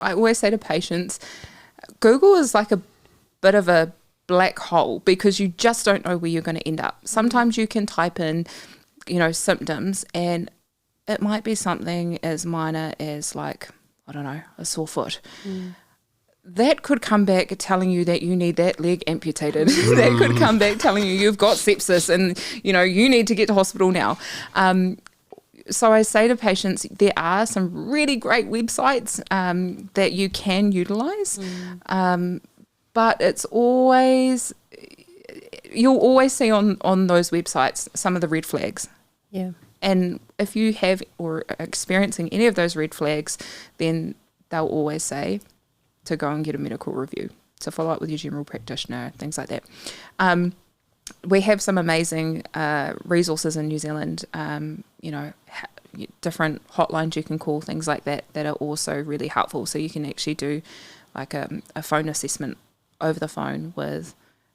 I always say to patients, Google is like a bit of a black hole because you just don't know where you're going to end up. Sometimes you can type in, symptoms, and it might be something as minor as like, I don't know, a sore foot. That could come back telling you that you need that leg amputated. That could come back telling you you've got sepsis and, you need to get to hospital now. So I say to patients, there are some really great websites that you can utilise, but it's always, you'll always see on those websites some of the red flags. Yeah. And if you have or are experiencing any of those red flags, then they'll always say to go and get a medical review, to follow up with your general practitioner, things like that. We have some amazing resources in New Zealand, different hotlines you can call, things like that are also really helpful. So you can actually do like a phone assessment over the phone with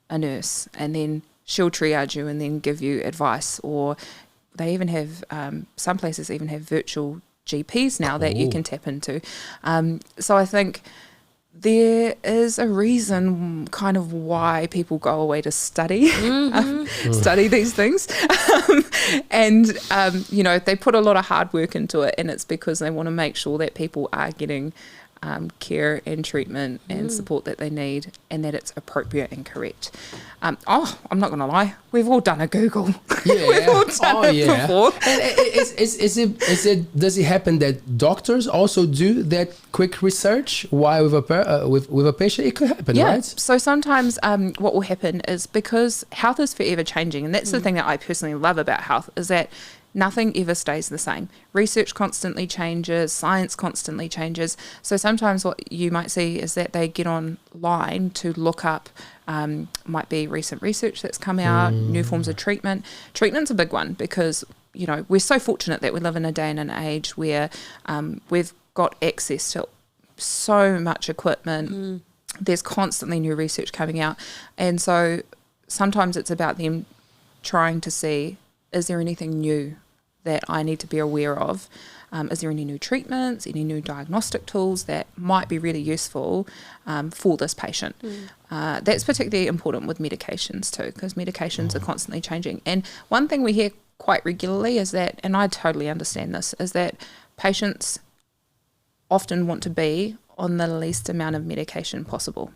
a nurse, and then she'll triage you and then give you advice. Or they even have, some places even have virtual GPs now that you can tap into. So I think there is a reason kind of why people go away to study study these things. They put a lot of hard work into it, and it's because they want to make sure that people are getting care and treatment and support that they need, and that it's appropriate and correct. I'm not going to lie, we've all done a Google. Yeah. We've all done it before. And does it happen that doctors also do that quick research while with a patient? It could happen, right? So sometimes what will happen is, because health is forever changing, and that's the thing that I personally love about health, is that nothing ever stays the same. Research constantly changes, science constantly changes. So sometimes what you might see is that they get online to look up, might be recent research that's come out, new forms of treatment. Treatment's a big one because, we're so fortunate that we live in a day and an age where we've got access to so much equipment. There's constantly new research coming out. And so sometimes it's about them trying to see, is there anything new that I need to be aware of? Is there any new treatments, any new diagnostic tools that might be really useful for this patient? That's particularly important with medications too, because medications are constantly changing. And one thing we hear quite regularly is that, and I totally understand this, is that patients often want to be on the least amount of medication possible.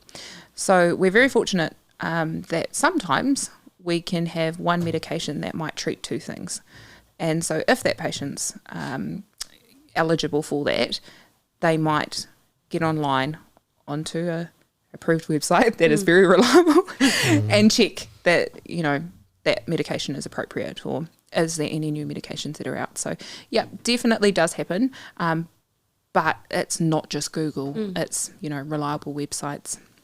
So we're very fortunate that sometimes we can have one medication that might treat two things. And so if that patient's eligible for that, they might get online onto a approved website that is very reliable and check that, that medication is appropriate, or is there any new medications that are out. So, yeah, definitely does happen. But it's not just Google. It's, reliable websites.